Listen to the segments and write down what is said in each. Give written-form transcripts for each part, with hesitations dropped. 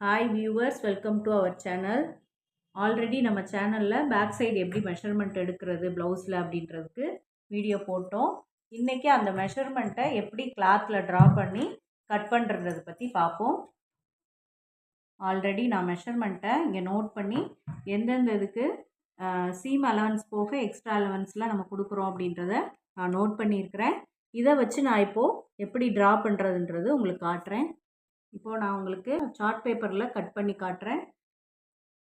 Hi viewers, welcome to our channel. Already நம்ம சேனலில் back side எப்படி மெஷர்மெண்ட் எடுக்கிறது ப்ளவுஸில் அப்படின்றதுக்கு வீடியோ போட்டோம். இன்றைக்கி அந்த மெஷர்மெண்ட்டை எப்படி கிளாத்தில் ட்ரா பண்ணி கட் பண்ணுறதை பற்றி பார்ப்போம். ஆல்ரெடி நான் மெஷர்மெண்ட்டை இங்கே நோட் பண்ணி எந்தெந்த இதுக்கு சீம் அலவன்ஸ் போக எக்ஸ்ட்ரா அலவன்ஸ்லாம் நம்ம கொடுக்குறோம் அப்படின்றத நான் நோட் பண்ணியிருக்கிறேன். இதை வச்சு நான் இப்போது எப்படி ட்ரா பண்ணுறதுன்றது உங்களுக்கு காட்டுறேன். இப்போது நான் உங்களுக்கு சார்ட் பேப்பரில் கட் பண்ணி காட்டுறேன்.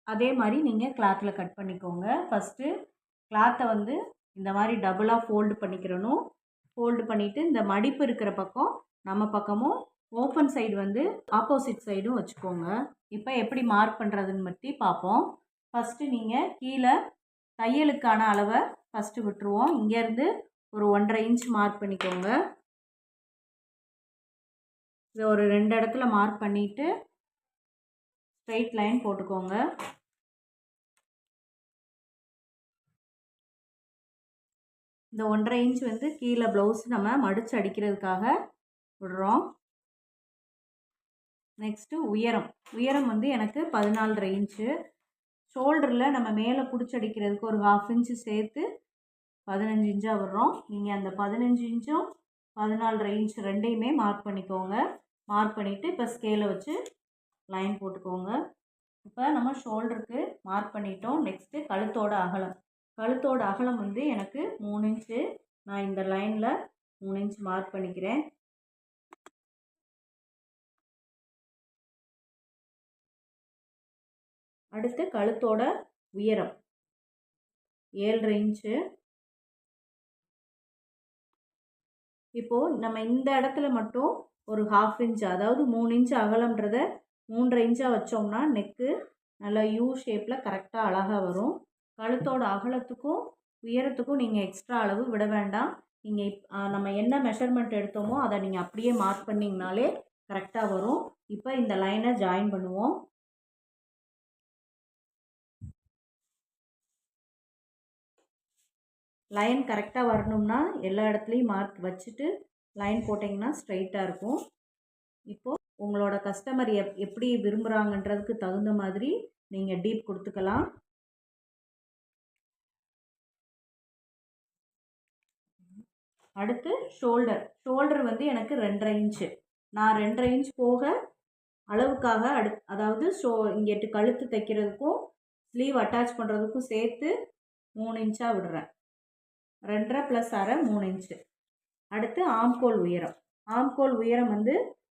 அதே மாதிரி நீங்கள் கிளாத்தில் கட் பண்ணிக்கோங்க. ஃபஸ்ட்டு கிளாத்தை வந்து இந்த மாதிரி டபுளாக ஃபோல்டு பண்ணிக்கிறணும். ஃபோல்டு பண்ணிவிட்டு இந்த மடிப்பு இருக்கிற பக்கம் நம்ம பக்கமும், ஓப்பன் சைடு வந்து ஆப்போசிட் சைடும் வச்சுக்கோங்க. இப்போ எப்படி மார்க் பண்ணுறதுன்னு பற்றி பார்ப்போம். ஃபஸ்ட்டு நீங்கள் கீழே தையலுக்கான அளவை ஃபஸ்ட்டு விட்டுருவோம். இங்கேருந்து ஒரு 1.5 இன்ச் மார்க் பண்ணிக்கோங்க. இதை ஒரு 2 இடத்துல மார்க் பண்ணிவிட்டு ஸ்ட்ரெயிட் லைன் போட்டுக்கோங்க. இந்த 1.5 இன்ச் வந்து கீழே ப்ளவுஸ் நம்ம மடித்து அடிக்கிறதுக்காக விடுறோம். நெக்ஸ்ட்டு உயரம் வந்து எனக்கு 14.5 இன்ச்சு. ஷோல்டரில் நம்ம மேலே பிடிச்சடிக்கிறதுக்கு ஒரு 1/2 இன்ச்சு சேர்த்து 15 இன்ச்சாக விடுறோம். நீங்கள் அந்த 15 இன்ச்சும் 14.5 இன்ச் ரெண்டையுமே மார்க் பண்ணிக்கோங்க. மார்க் பண்ணிவிட்டு இப்போ ஸ்கேலை வச்சு லைன் போட்டுக்கோங்க. இப்போ நம்ம ஷோல்டருக்கு மார்க் பண்ணிட்டோம். நெக்ஸ்ட்டு கழுத்தோட அகலம் வந்து எனக்கு 3 இன்ச்சு. நான் இந்த லைனில் 3 இன்ச் மார்க் பண்ணிக்கிறேன். அடுத்து கழுத்தோட உயரம் 7.5 இன்ச்சு. இப்போது நம்ம இந்த இடத்துல மட்டும் ஒரு 1/2 இன்ச், அதாவது 3 இன்ச் அகலம்ன்றதை 3.5 இன்ச்சாக வச்சோம்னா நெக்கு நல்லா யூ ஷேப்பில் கரெக்டாக அழகாக வரும். கழுத்தோட அகலத்துக்கும் உயரத்துக்கும் நீங்கள் எக்ஸ்ட்ரா அளவு விட வேண்டாம். நீங்கள் நம்ம என்ன மெஷர்மெண்ட் எடுத்தோமோ அதை நீங்கள் அப்படியே மார்க் பண்ணிங்கனாலே கரெக்டாக வரும். இப்போ இந்த லைனை ஜாயின் பண்ணுவோம். லைன் கரெக்டாக வரணும்னா எல்லா இடத்துலையும் மார்க் வச்சுட்டு லைன் போட்டிங்கன்னா ஸ்ட்ரைட்டாக இருக்கும். இப்போது உங்களோட கஸ்டமர் எப்படி விரும்புகிறாங்கன்றதுக்கு தகுந்த மாதிரி நீங்கள் டீப் கொடுத்துக்கலாம். அடுத்து ஷோல்டர் வந்து எனக்கு 2.5 இன்ச்சு. நான் 2.5 இன்ச் போக அளவுக்காக அதாவது இங்கேட்டு கழுத்து தைக்கிறதுக்கும் ஸ்லீவ் அட்டாச் பண்ணுறதுக்கும் சேர்த்து 3 இன்ச்சாக விடுறேன். 2.5 + 1/2 3 இன்ச்சு. அடுத்து ஆம்கோல் உயரம் வந்து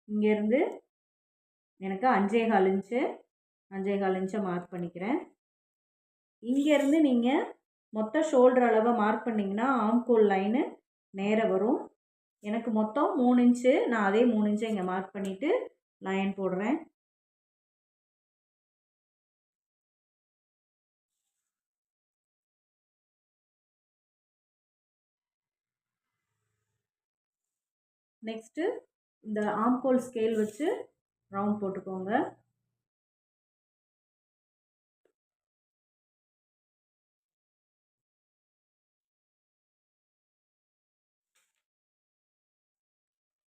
இங்கேருந்து எனக்கு 5.25 இன்ச்சை மார்க் பண்ணிக்கிறேன். இங்கேருந்து நீங்கள் மொத்த ஷோல்டர் அளவை மார்க் பண்ணிங்கன்னா ஆம்கோல் லைனு நேராக வரும். எனக்கு மொத்தம் 3 இன்ச்சு. நான் அதே 3 இன்ச்சை இங்கே மார்க் பண்ணிவிட்டு லைன் போடுறேன். நெக்ஸ்ட்டு இந்த ஆம்கோல் ஸ்கேல் வச்சு ரவுண்ட் போட்டுக்கோங்க.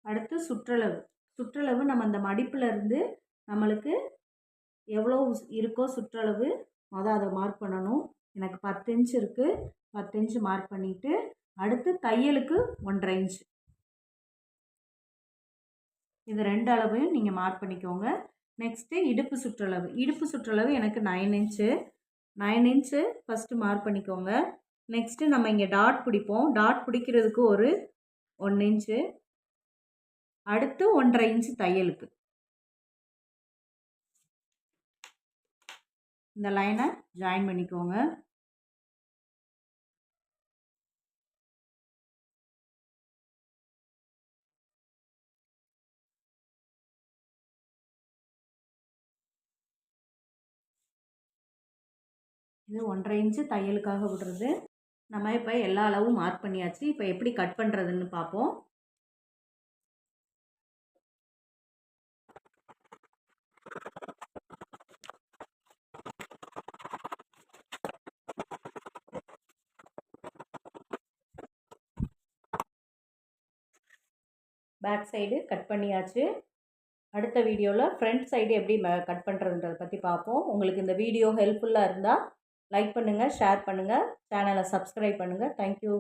அடுத்து சுற்றளவு நம்ம அந்த மடிப்பில் இருந்து நம்மளுக்கு எவ்வளோ இருக்கோ சுற்றளவு அதை மார்க் பண்ணணும். எனக்கு 10 இன்ச் இருக்குது. 10 இன்ச்சு மார்க் பண்ணிவிட்டு அடுத்து தையலுக்கு 1.5 இன்ச். இது 2 அளவையும் நீங்கள் மார்க் பண்ணிக்கோங்க. நெக்ஸ்ட்டு இடுப்பு சுற்றளவு எனக்கு 9 இன்ச்சு. 9 இன்ச்சு ஃபஸ்ட்டு மார்க் பண்ணிக்கோங்க. நெக்ஸ்ட்டு நம்ம இங்கே டாட் பிடிப்போம். டாட் பிடிக்கிறதுக்கு ஒரு 1 இன்ச்சு. அடுத்து 1.5 இன்ச்சு தையலுக்கு. இந்த லைனை ஜாயின் பண்ணிக்கோங்க. இது 1.5 இன்ச்சு தையலுக்காக விடுறது. நம்ம இப்போ எல்லா அளவும் மார்க் பண்ணியாச்சு. இப்போ எப்படி கட் பண்ணுறதுன்னு பார்ப்போம். பேக் சைடு கட் பண்ணியாச்சு. அடுத்த வீடியோவில் ஃப்ரண்ட் சைடு எப்படி கட் பண்ணுறதுன்றதை பற்றி பார்ப்போம். உங்களுக்கு இந்த வீடியோ ஹெல்ப்ஃபுல்லாக இருந்தால் லைக் பண்ணுங்கள், ஷேர் பண்ணுங்கள், சேனலை சப்ஸ்கிரைப் பண்ணுங்கள். தேங்க்யூ.